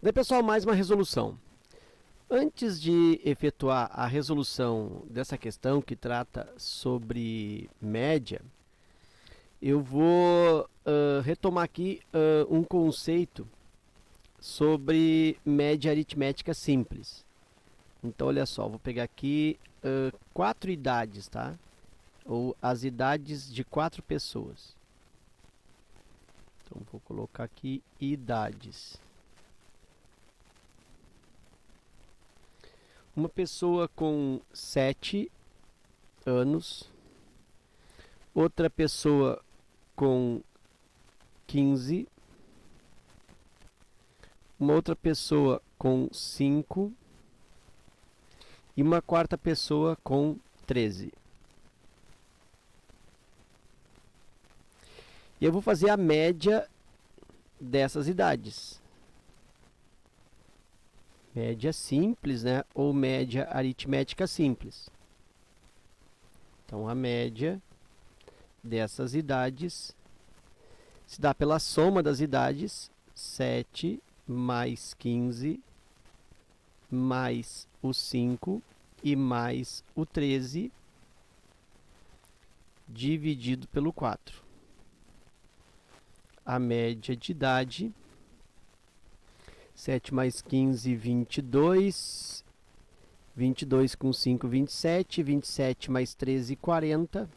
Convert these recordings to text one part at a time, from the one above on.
Aí, pessoal, mais uma resolução. Antes de efetuar a resolução dessa questão que trata sobre média, eu vou retomar aqui um conceito sobre média aritmética simples. Então, olha só, vou pegar aqui 4 idades, tá? Ou as idades de 4 pessoas. Então, vou colocar aqui idades. Uma pessoa com 7 anos, outra pessoa com 15, uma outra pessoa com 5 e uma quarta pessoa com 13. E eu vou fazer a média dessas idades. Média simples, né? Ou média aritmética simples. Então, a média dessas idades se dá pela soma das idades 7 mais 15 mais o 5 e mais o 13 dividido pelo 4. A média de idade 7 mais 15, 22. 22 com 5, 27. 27 mais 13, 40.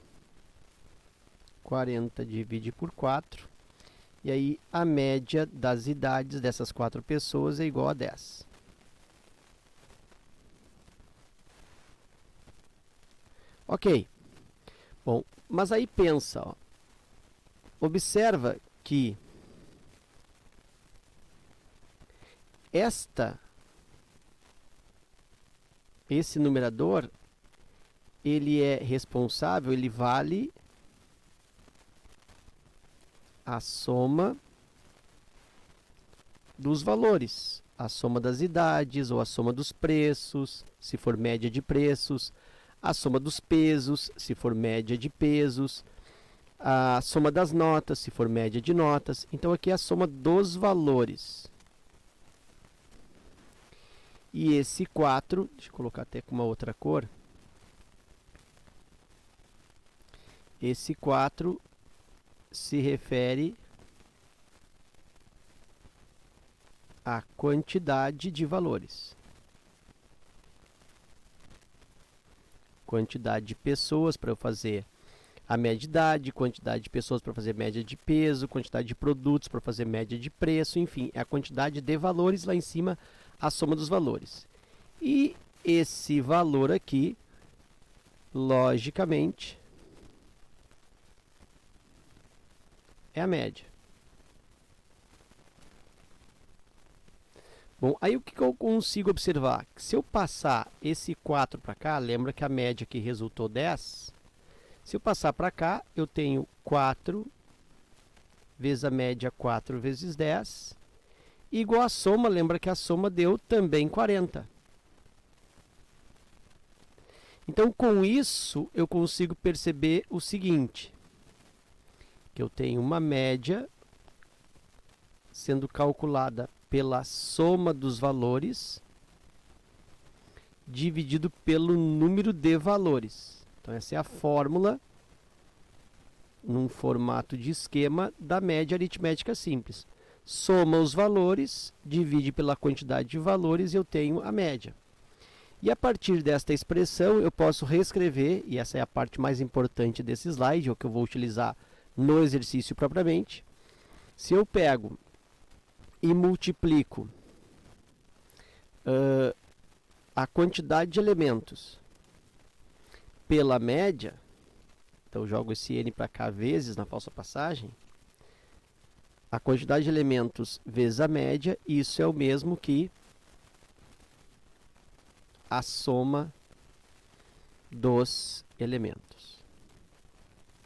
40 divide por 4. E aí a média das idades dessas 4 pessoas é igual a 10. Ok. Bom, mas aí pensa, ó. Observa que esse numerador, ele é responsável, ele vale a soma dos valores, a soma das idades ou a soma dos preços, se for média de preços, a soma dos pesos, se for média de pesos, a soma das notas, se for média de notas. Então aqui é a soma dos valores. E esse 4, deixa eu colocar até com uma outra cor. Esse 4 se refere à quantidade de valores. Quantidade de pessoas para eu fazer a média de idade, quantidade de pessoas para fazer média de peso, quantidade de produtos para fazer média de preço, enfim, é a quantidade de valores lá em cima, a soma dos valores. E esse valor aqui, logicamente, é a média. Bom, aí o que eu consigo observar? Se eu passar esse 4 para cá, lembra que a média aqui resultou 10? Se eu passar para cá, eu tenho 4 vezes a média 4 vezes 10, igual a soma, lembra que a soma deu também 40. Então, com isso, eu consigo perceber o seguinte, que eu tenho uma média sendo calculada pela soma dos valores dividido pelo número de valores. Então, essa é a fórmula, num formato de esquema, da média aritmética simples. Soma os valores, divide pela quantidade de valores e eu tenho a média. E a partir desta expressão, eu posso reescrever, e essa é a parte mais importante desse slide, o que eu vou utilizar no exercício propriamente. Se eu pego e multiplico a quantidade de elementos pela média, então jogo esse n para cá vezes na falsa passagem, a quantidade de elementos vezes a média, isso é o mesmo que a soma dos elementos.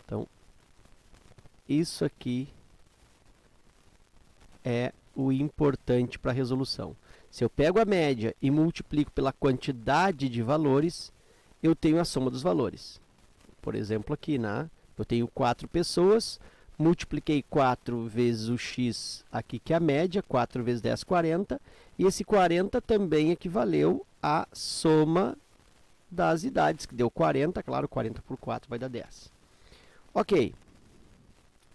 Então, isso aqui é o importante para a resolução. Se eu pego a média e multiplico pela quantidade de valores, eu tenho a soma dos valores. Por exemplo, aqui, né? Eu tenho 4 pessoas, multipliquei 4 vezes o x aqui, que é a média, 4 vezes 10, 40, e esse 40 também equivaleu à soma das idades, que deu 40, claro, 40 por 4 vai dar 10. Ok.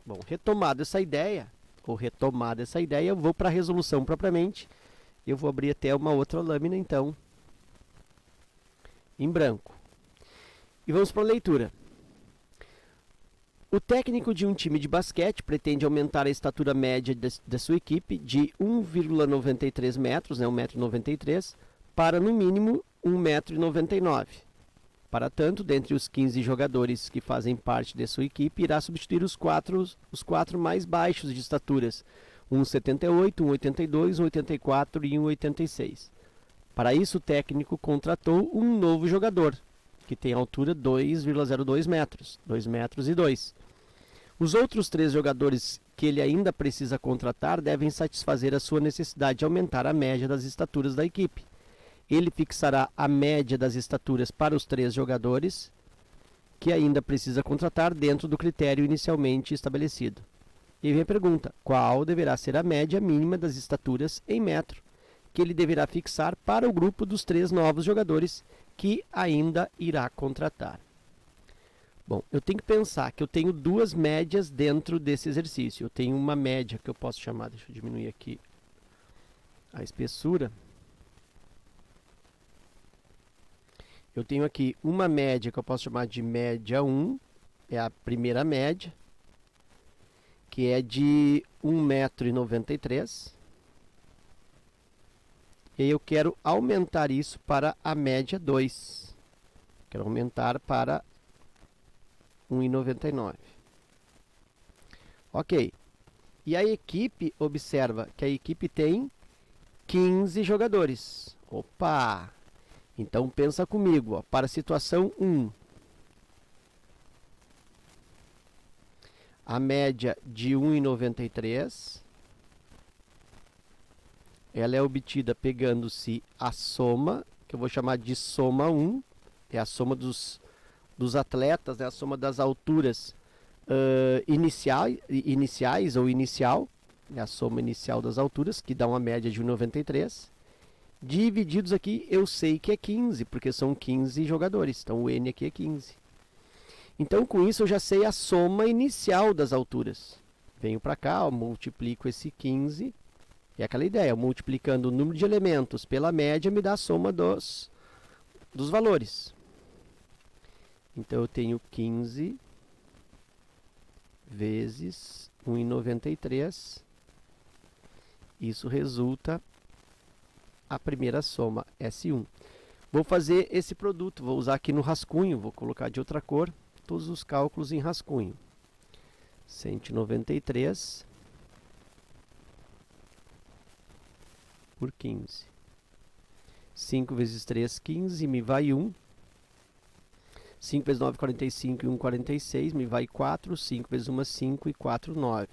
Bom, retomada essa ideia, eu vou para a resolução propriamente. Eu vou abrir até uma outra lâmina, então, em branco. E vamos para a leitura. O técnico de um time de basquete pretende aumentar a estatura média da sua equipe de 1,93 metros, 1,93 m, para no mínimo 1,99 m. Para tanto, dentre os 15 jogadores que fazem parte de sua equipe, irá substituir os quatro mais baixos de estaturas, 1,78, 1,82, 1,84 e 1,86. Para isso, o técnico contratou um novo jogador, que tem altura 2,02 metros, 2 metros e 2. Os outros 3 jogadores que ele ainda precisa contratar devem satisfazer a sua necessidade de aumentar a média das estaturas da equipe. Ele fixará a média das estaturas para os 3 jogadores que ainda precisa contratar dentro do critério inicialmente estabelecido. E vem a pergunta: qual deverá ser a média mínima das estaturas em metro que ele deverá fixar para o grupo dos 3 novos jogadores que ainda irá contratar? Bom, eu tenho que pensar que eu tenho 2 médias dentro desse exercício. Eu tenho uma média que eu posso chamar, deixa eu diminuir aqui a espessura. Eu tenho aqui uma média que eu posso chamar de média 1, é a primeira média, que é de 1,93 m. E eu quero aumentar isso para a média 2. Quero aumentar para 1,99 m. Ok. E a equipe, observa que a equipe tem 15 jogadores. Opa! Então pensa comigo, ó, para a situação 1. A média de 1,93. Ela é obtida pegando-se a soma, que eu vou chamar de soma 1. É a soma dos atletas, né, a soma das alturas iniciais ou inicial. É a soma inicial das alturas, que dá uma média de 1,93. Divididos aqui, eu sei que é 15, porque são 15 jogadores. Então, o N aqui é 15. Então, com isso, eu já sei a soma inicial das alturas. Venho para cá, ó, multiplico esse 15. É aquela ideia, multiplicando o número de elementos pela média, me dá a soma dos valores. Então, eu tenho 15 vezes 1,93. Isso resulta a primeira soma, S1. Vou fazer esse produto, vou usar aqui no rascunho, vou colocar de outra cor, todos os cálculos em rascunho. 193 por 15. 5 vezes 3, 15, me vai 1. 5 vezes 9, 45 e 1, 46, me vai 4. 5 vezes 1, 5 e 4, 9.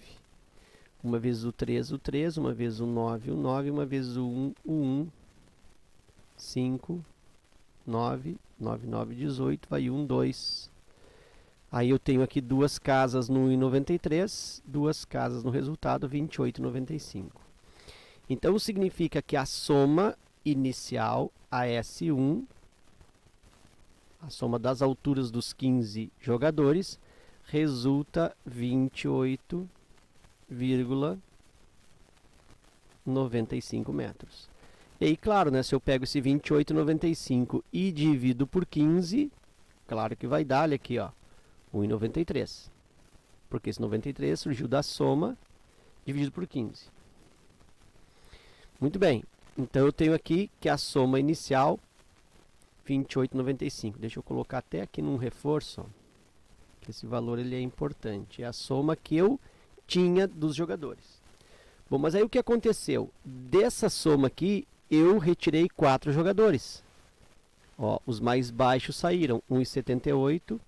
Uma vez o 3, uma vez o 9, uma vez o 1, 5, 9, 9, 18, vai 1, 2. Aí eu tenho aqui 2 casas no 1,93, 2 casas no resultado, 28,95. Então, significa que a soma inicial, a S1, a soma das alturas dos 15 jogadores, resulta 28,95 metros. E aí, claro, né, se eu pego esse 28,95 e divido por 15, claro que vai dar, olha aqui, ó, 1,93. Porque esse 93 surgiu da soma dividido por 15. Muito bem, então eu tenho aqui que a soma inicial, 28,95. Deixa eu colocar até aqui num reforço, ó, que esse valor ele é importante. É a soma que eu tinha dos jogadores. Bom, mas aí o que aconteceu? Dessa soma aqui, eu retirei 4 jogadores. Ó, os mais baixos saíram, 1,78,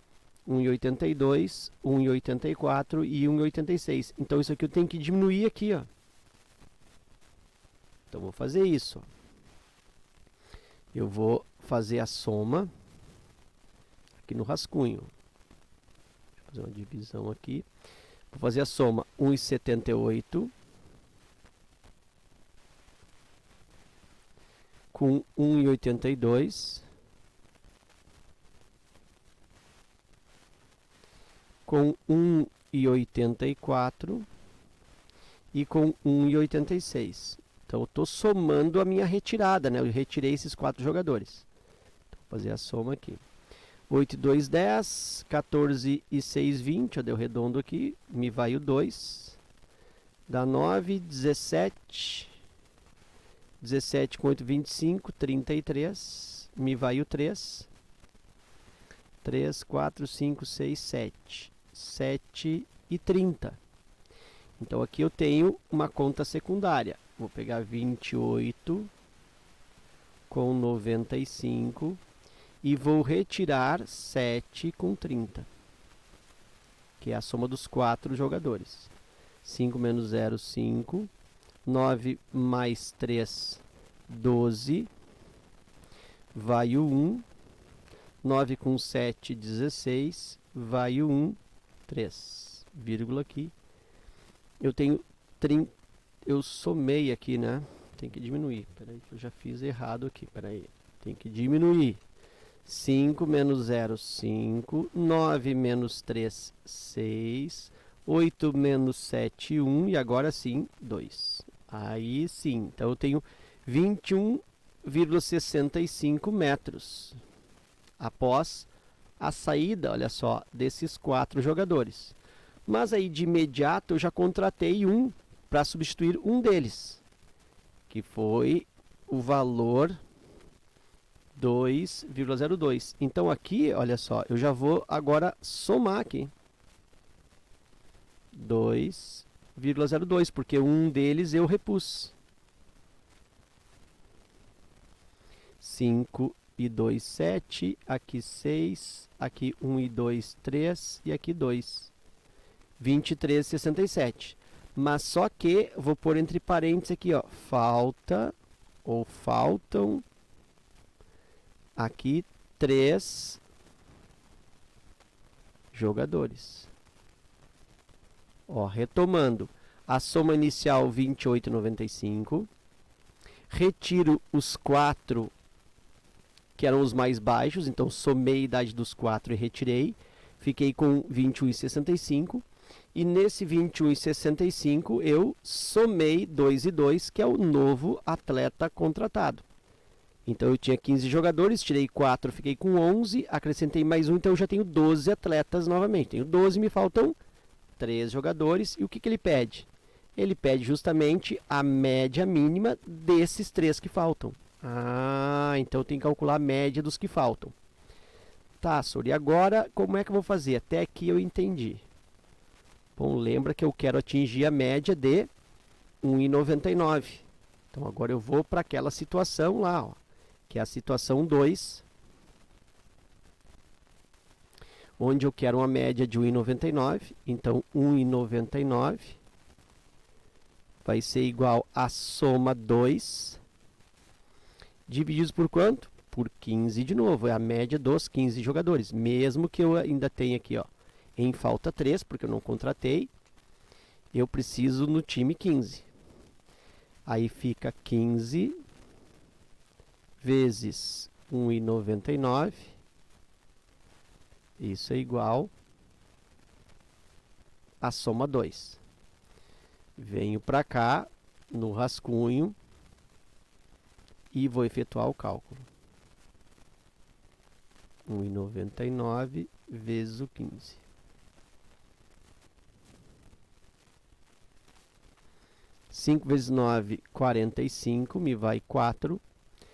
1,82, 1,84 e 1,86. Então, isso aqui eu tenho que diminuir aqui, ó. Então, vou fazer isso. Eu vou fazer a soma aqui no rascunho. Deixa eu fazer uma divisão aqui. Vou fazer a soma 1,78 com 1,82 com 1,84 e com 1,86. Então eu estou somando a minha retirada, né? Eu retirei esses 4 jogadores. Então, vou fazer a soma aqui. 8 e 2, 10, 14 e 6, 20, eu dei o redondo aqui, me vai o 2, dá 9, 17, 17 com 8, 25, 33, me vai o 3, 3, 4, 5, 6, 7, 7 e 30. Então aqui eu tenho uma conta secundária, vou pegar 28 com 95, e vou retirar 7 com 30, que é a soma dos 4 jogadores. 5 menos 0, 5. 9 mais 3, 12. Vai o 1. 9 com 7, 16. Vai o 1, 3. Vírgula aqui. Eu tenho 30. Eu somei aqui, né? Tem que diminuir. Peraí, que eu já fiz errado aqui. Peraí. Tem que diminuir. 5 menos 0, 5. 9 menos 3, 6. 8 menos 7, 1. E agora sim, 2. Aí sim. Então eu tenho 21,65 metros. Após a saída, olha só, desses 4 jogadores. Mas aí de imediato eu já contratei um para substituir um deles. Que foi o valor 2,02. Então aqui, olha só, eu já vou agora somar aqui. 2,02, porque um deles eu repus. 5 e 2, 7. Aqui 6. Aqui 1 e 2, 3. E aqui 2. 23,67. Mas só que, vou pôr entre parênteses aqui, ó. Falta, ou faltam, aqui 3 jogadores. Ó, retomando, a soma inicial 28,95. Retiro os 4 que eram os mais baixos, então somei a idade dos 4 e retirei. Fiquei com 21,65. E nesse 21,65 eu somei 2 e 2, que é o novo atleta contratado. Então eu tinha 15 jogadores, tirei 4, fiquei com 11, acrescentei mais um, então eu já tenho 12 atletas novamente. Tenho 12, me faltam 3 jogadores. E o que ele pede? Ele pede justamente a média mínima desses 3 que faltam. Ah, então eu tenho que calcular a média dos que faltam. Tá, Sor, e agora como é que eu vou fazer? Até aqui eu entendi. Bom, lembra que eu quero atingir a média de 1,99. Então agora eu vou para aquela situação lá, ó, que é a situação 2, onde eu quero uma média de 1,99. Então 1,99 vai ser igual a soma 2, divididos por quanto? Por 15 de novo, é a média dos 15 jogadores. Mesmo que eu ainda tenha aqui, ó, em falta 3, porque eu não contratei, eu preciso no time 15. Aí fica 15 vezes 1,99. Isso é igual a soma 2. Venho para cá, no rascunho, e vou efetuar o cálculo. 1,99 vezes o 15. 5 vezes 9, 45, me vai 4.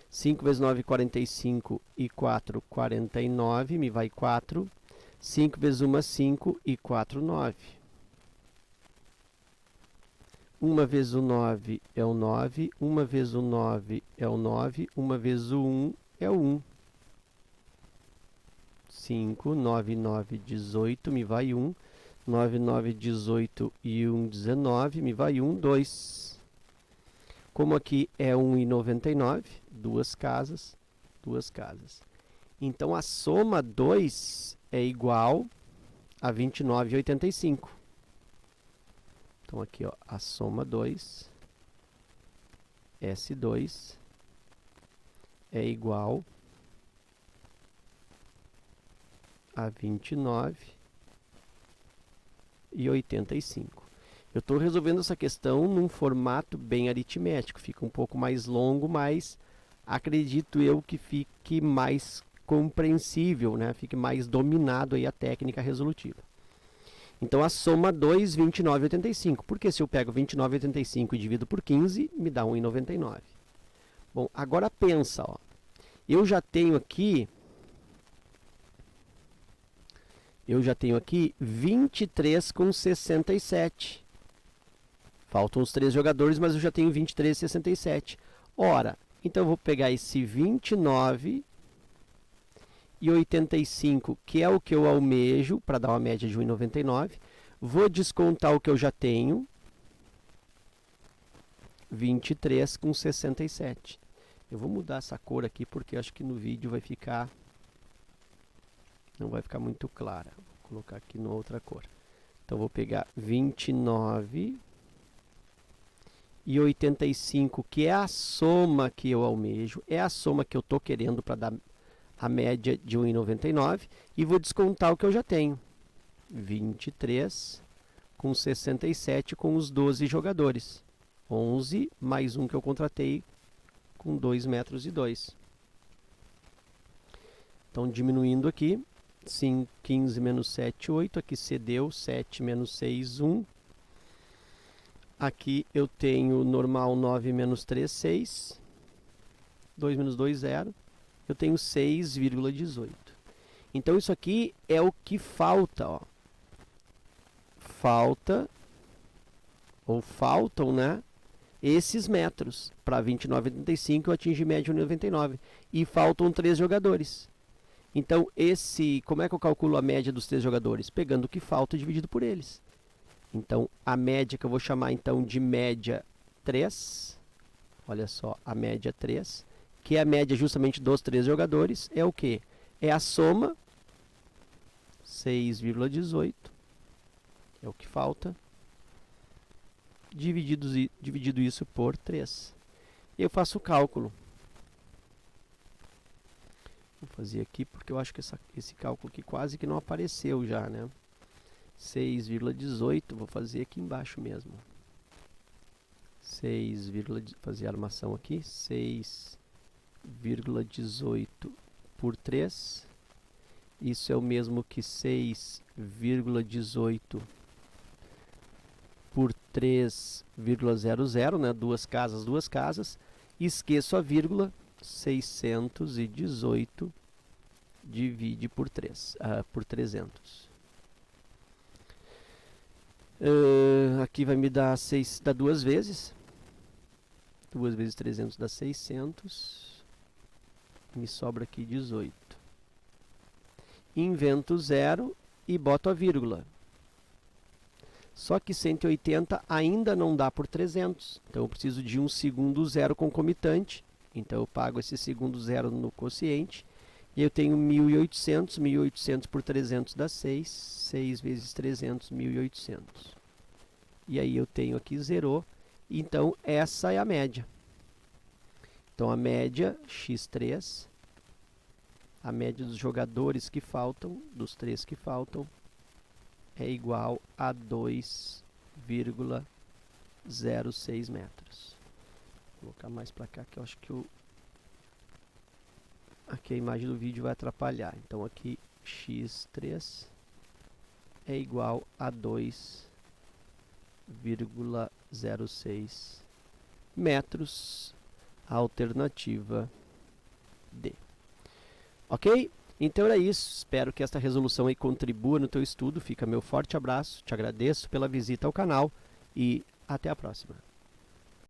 5 vezes 9, 45 e 4, 49, me vai 4. 5 vezes 1, 5 e 4, 9. 1 vezes o 9 é o 9, 1 vezes o 9 é o 9, 1 vezes o 1 é o 1. 5, 9, 9, 18, me vai 1. 9, 9, 18 e 1, 19, me vai 1, 2. Como aqui é 1,99, duas casas. Então a soma 2 é igual a 29,85. Então aqui, ó, a soma 2, S2 é igual a 29,85. Eu estou resolvendo essa questão num formato bem aritmético, fica um pouco mais longo, mas acredito eu que fique mais compreensível, né? Fique mais dominado aí a técnica resolutiva. Então a soma 2, 29,85. Porque se eu pego 29,85 e divido por 15, me dá 1,99. Bom, agora pensa, ó. Eu já tenho aqui 23,67. Faltam os 3 jogadores, mas eu já tenho 23,67. Ora, então eu vou pegar esse 29,85, que é o que eu almejo, para dar uma média de 1,99. Vou descontar o que eu já tenho, 23,67. Eu vou mudar essa cor aqui, porque acho que no vídeo vai ficar... não vai ficar muito clara. Vou colocar aqui em outra cor. Então, vou pegar 29,85, que é a soma que eu almejo, é a soma que eu estou querendo para dar a média de 1,99, e vou descontar o que eu já tenho, 23,67 com os 12 jogadores, 11 mais um que eu contratei com 2,2 metros. Então, diminuindo aqui, 5, 15 menos 7, 8, aqui cedeu, 7 menos 6, 1. Aqui eu tenho normal 9 menos 3, 6. 2 menos 2, 0. Eu tenho 6,18. Então, isso aqui é o que falta, ó. Faltam, né? Esses metros. Para 29,85 eu atingi média 1,99. E faltam 3 jogadores. Então, como é que eu calculo a média dos 3 jogadores? Pegando o que falta dividido por eles. Então, a média que eu vou chamar então de média 3, olha só, a média 3, que é a média justamente dos 3 jogadores, é o quê? É a soma, 6,18, é o que falta, dividido isso por 3. Eu faço o cálculo. Vou fazer aqui porque eu acho que esse cálculo aqui quase que não apareceu já, né? 6,18, vou fazer aqui embaixo mesmo. Fazer a armação aqui, 6,18 por 3. Isso é o mesmo que 6,18 por 3,00, né? Duas casas. Esqueço a vírgula, 618 divide por 3, por 300. Aqui vai me dar 6, dá 2 vezes. 2 vezes 300 dá 600. Me sobra aqui 18. Invento 0 e boto a vírgula. Só que 180 ainda não dá por 300. Então eu preciso de um segundo zero concomitante. Então eu pago esse segundo zero no quociente. E eu tenho 1.800. 1.800 por 300 dá 6. 6 vezes 300, 1.800. E aí eu tenho aqui zerou. Então essa é a média. Então a média x3, a média dos jogadores que faltam, dos 3 que faltam, é igual a 2,06 metros. Vou colocar mais para cá que eu acho que aqui a imagem do vídeo vai atrapalhar. Então aqui x3 é igual a 2,06 metros, alternativa D. Ok? Então era isso. Espero que esta resolução aí contribua no teu estudo. Fica meu forte abraço. Te agradeço pela visita ao canal e até a próxima.